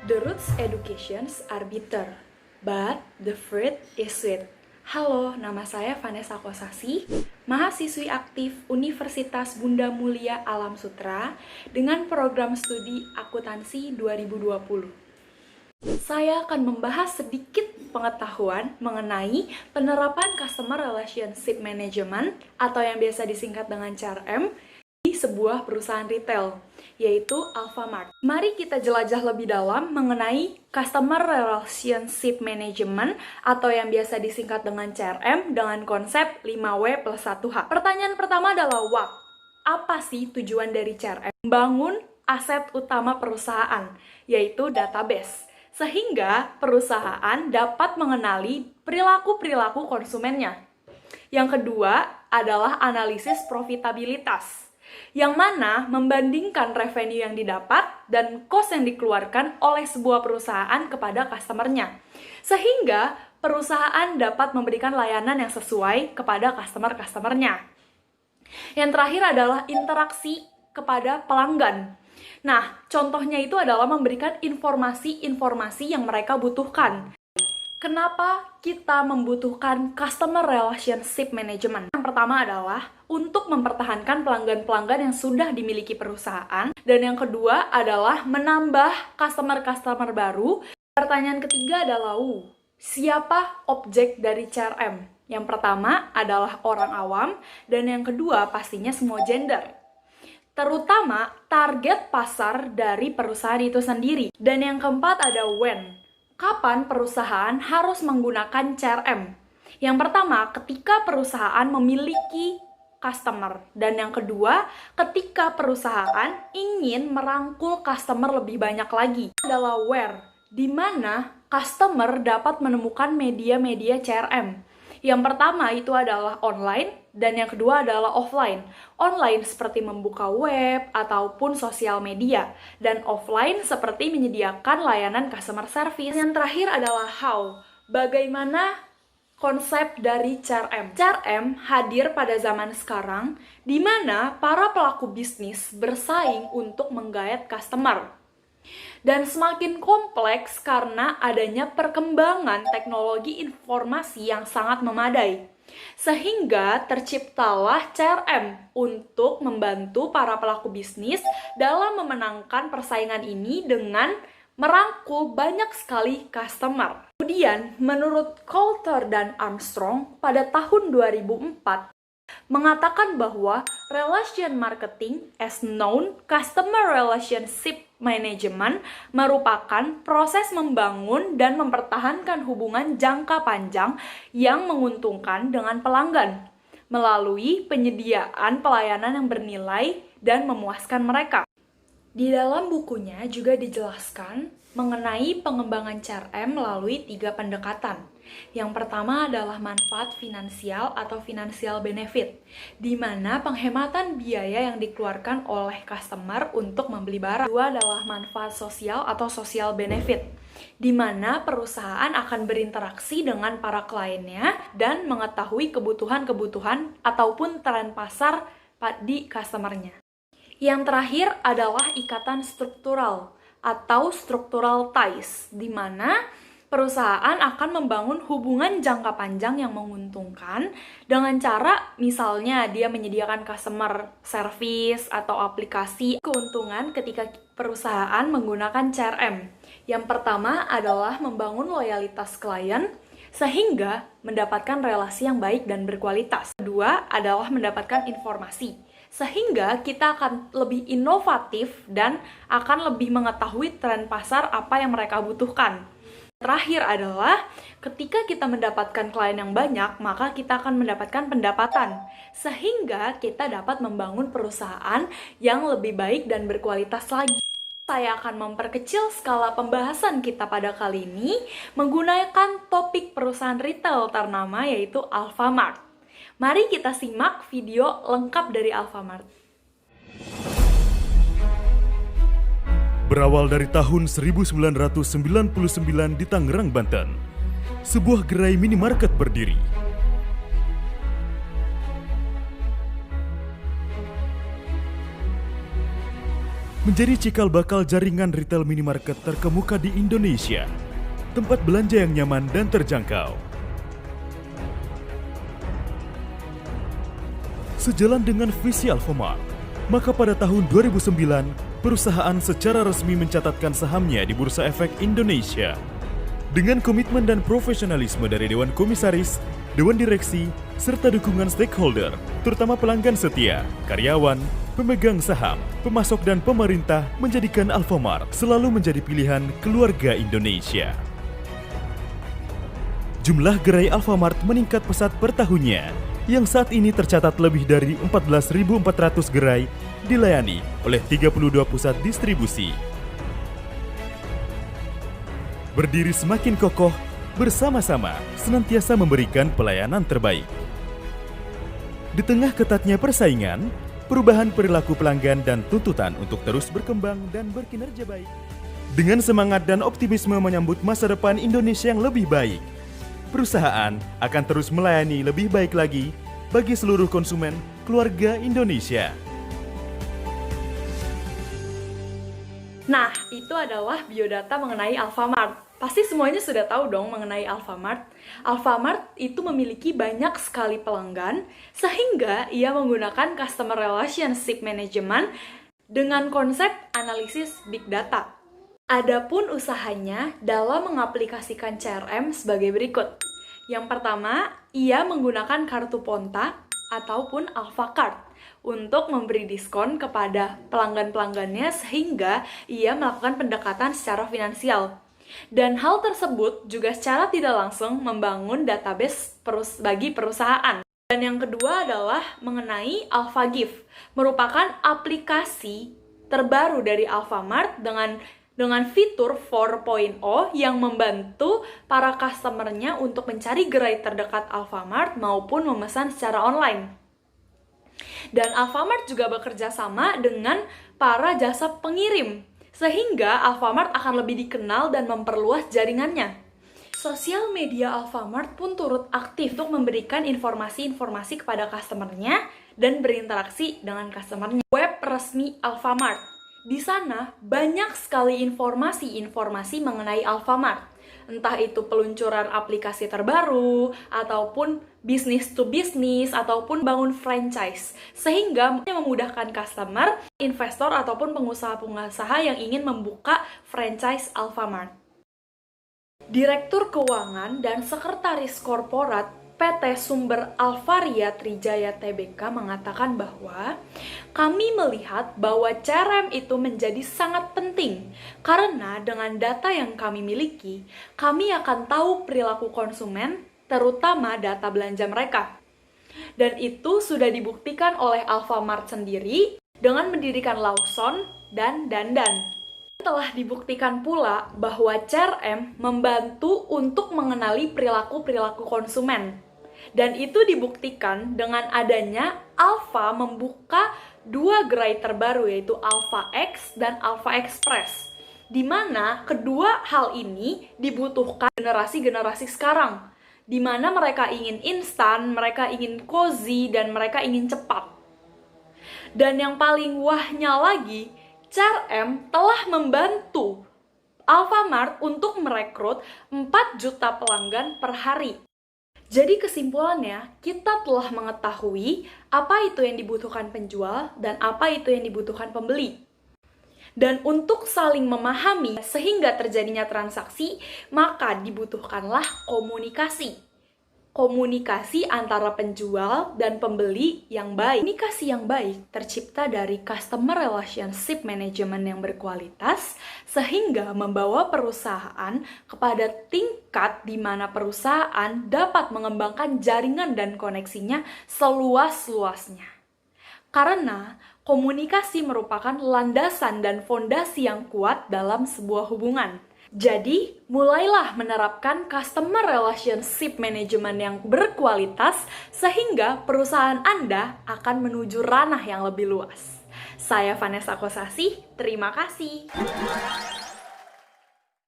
The roots educations are bitter, but the fruit is sweet. Halo, nama saya Vanessa Kosasi, mahasiswi aktif Universitas Bunda Mulia Alam Sutera dengan program studi akuntansi 2020. Saya akan membahas sedikit pengetahuan mengenai penerapan Customer Relationship Management atau yang biasa disingkat dengan CRM di sebuah perusahaan retail, yaitu Alfamart. Mari kita jelajah lebih dalam mengenai Customer Relationship Management atau yang biasa disingkat dengan CRM dengan konsep 5W plus 1H. Pertanyaan pertama adalah what? Apa sih tujuan dari CRM? Membangun aset utama perusahaan, yaitu database, sehingga perusahaan dapat mengenali perilaku-perilaku konsumennya. Yang kedua adalah analisis profitabilitas, yang mana membandingkan revenue yang didapat dan cost yang dikeluarkan oleh sebuah perusahaan kepada customer-nya, sehingga perusahaan dapat memberikan layanan yang sesuai kepada customer-customer-nya. Yang terakhir adalah interaksi kepada pelanggan. Nah, contohnya itu adalah memberikan informasi-informasi yang mereka butuhkan. Kenapa kita membutuhkan Customer Relationship Management? Yang pertama adalah untuk mempertahankan pelanggan-pelanggan yang sudah dimiliki perusahaan. Dan yang kedua adalah menambah customer-customer baru. Pertanyaan ketiga adalah, siapa objek dari CRM? Yang pertama adalah orang awam, dan yang kedua pastinya semua gender. Terutama target pasar dari perusahaan itu sendiri. Dan yang keempat ada when. Kapan perusahaan harus menggunakan CRM? Yang pertama, ketika perusahaan memiliki customer. Dan yang kedua, ketika perusahaan ingin merangkul customer lebih banyak lagi. Adalah where, di mana customer dapat menemukan media-media CRM. Yang pertama itu adalah online, dan yang kedua adalah offline. Online seperti membuka web ataupun sosial media, dan offline seperti menyediakan layanan customer service. Yang terakhir adalah how, bagaimana konsep dari CRM. CRM hadir pada zaman sekarang, di mana para pelaku bisnis bersaing untuk menggait customer. Dan semakin kompleks karena adanya perkembangan teknologi informasi yang sangat memadai. Sehingga terciptalah CRM untuk membantu para pelaku bisnis dalam memenangkan persaingan ini dengan merangkul banyak sekali customer. Kemudian, menurut Coulter dan Armstrong pada tahun 2004, mengatakan bahwa relation marketing as known customer relationship management merupakan proses membangun dan mempertahankan hubungan jangka panjang yang menguntungkan dengan pelanggan melalui penyediaan pelayanan yang bernilai dan memuaskan mereka. Di dalam bukunya juga dijelaskan mengenai pengembangan CRM melalui 3 pendekatan. Yang pertama adalah manfaat finansial atau financial benefit, di mana penghematan biaya yang dikeluarkan oleh customer untuk membeli barang. Kedua adalah manfaat sosial atau social benefit, di mana perusahaan akan berinteraksi dengan para kliennya dan mengetahui kebutuhan-kebutuhan ataupun tren pasar di customer-nya. Yang terakhir adalah ikatan struktural atau structural ties, di mana perusahaan akan membangun hubungan jangka panjang yang menguntungkan dengan cara misalnya dia menyediakan customer service atau aplikasi. Keuntungan ketika perusahaan menggunakan CRM. Yang pertama adalah membangun loyalitas klien sehingga mendapatkan relasi yang baik dan berkualitas. Kedua adalah mendapatkan informasi, sehingga kita akan lebih inovatif dan akan lebih mengetahui tren pasar apa yang mereka butuhkan. Terakhir adalah ketika kita mendapatkan klien yang banyak, maka kita akan mendapatkan pendapatan, sehingga kita dapat membangun perusahaan yang lebih baik dan berkualitas lagi. Saya akan memperkecil skala pembahasan kita pada kali ini menggunakan topik perusahaan retail ternama yaitu Alfamart. Mari kita simak video lengkap dari Alfamart. Berawal dari tahun 1999 di Tangerang, Banten, sebuah gerai minimarket berdiri. menjadi cikal bakal jaringan retail minimarket terkemuka di Indonesia. Tempat belanja yang nyaman dan terjangkau. Sejalan dengan visi Alfamart, maka pada tahun 2009, perusahaan secara resmi mencatatkan sahamnya di Bursa Efek Indonesia. Dengan komitmen dan profesionalisme dari Dewan Komisaris, Dewan Direksi, serta dukungan stakeholder, terutama pelanggan setia, karyawan, pemegang saham, pemasok dan pemerintah menjadikan Alfamart selalu menjadi pilihan keluarga Indonesia. Jumlah gerai Alfamart meningkat pesat per tahunnya, yang saat ini tercatat lebih dari 14.400 gerai dilayani oleh 32 pusat distribusi. Berdiri semakin kokoh, bersama-sama senantiasa memberikan pelayanan terbaik. Di tengah ketatnya persaingan, perubahan perilaku pelanggan dan tuntutan untuk terus berkembang dan berkinerja baik. Dengan semangat dan optimisme menyambut masa depan Indonesia yang lebih baik, perusahaan akan terus melayani lebih baik lagi bagi seluruh konsumen keluarga Indonesia. Nah, itu adalah biodata mengenai Alfamart. Pasti semuanya sudah tahu dong mengenai Alfamart. Alfamart itu memiliki banyak sekali pelanggan, sehingga ia menggunakan Customer Relationship Management dengan konsep analisis Big Data. Adapun usahanya dalam mengaplikasikan CRM sebagai berikut. Yang pertama, ia menggunakan kartu Ponta ataupun Alfacard untuk memberi diskon kepada pelanggan-pelanggannya sehingga ia melakukan pendekatan secara finansial. Dan hal tersebut juga secara tidak langsung membangun database bagi perusahaan. Dan yang kedua adalah mengenai AlfaGift, merupakan aplikasi terbaru dari Alfamart dengan fitur 4.0 yang membantu para customer-nya untuk mencari gerai terdekat Alfamart maupun memesan secara online. Dan Alfamart juga bekerja sama dengan para jasa pengirim, sehingga Alfamart akan lebih dikenal dan memperluas jaringannya. Sosial media Alfamart pun turut aktif untuk memberikan informasi-informasi kepada customer-nya dan berinteraksi dengan customer-nya. Web resmi Alfamart. Di sana banyak sekali informasi-informasi mengenai Alfamart. Entah itu peluncuran aplikasi terbaru, ataupun bisnis to bisnis, ataupun bangun franchise. Sehingga memudahkan customer, investor, ataupun pengusaha-pengusaha yang ingin membuka franchise Alfamart. Direktur Keuangan dan Sekretaris Korporat PT Sumber Alvaria Trijaya Tbk mengatakan bahwa kami melihat bahwa CRM itu menjadi sangat penting karena dengan data yang kami miliki, kami akan tahu perilaku konsumen, terutama data belanja mereka. Dan itu sudah dibuktikan oleh Alfamart sendiri dengan mendirikan Lawson dan Dandan. Telah dibuktikan pula bahwa CRM membantu untuk mengenali perilaku-perilaku konsumen. Dan itu dibuktikan dengan adanya Alfa membuka 2 gerai terbaru yaitu Alfa X dan Alfa Express. Di mana kedua hal ini dibutuhkan generasi-generasi sekarang. Di mana mereka ingin instan, mereka ingin cozy, dan mereka ingin cepat. Dan yang paling wahnya lagi, CRM telah membantu Alfamart untuk merekrut 4 juta pelanggan per hari. Jadi kesimpulannya, kita telah mengetahui apa itu yang dibutuhkan penjual dan apa itu yang dibutuhkan pembeli. Dan untuk saling memahami sehingga terjadinya transaksi, maka dibutuhkanlah komunikasi. Komunikasi antara penjual dan pembeli yang baik. Komunikasi yang baik tercipta dari customer relationship management yang berkualitas sehingga membawa perusahaan kepada tingkat di mana perusahaan dapat mengembangkan jaringan dan koneksinya seluas-luasnya. Karena komunikasi merupakan landasan dan fondasi yang kuat dalam sebuah hubungan. Jadi, mulailah menerapkan customer relationship management yang berkualitas sehingga perusahaan Anda akan menuju ranah yang lebih luas. Saya Vanessa Kosasih, terima kasih.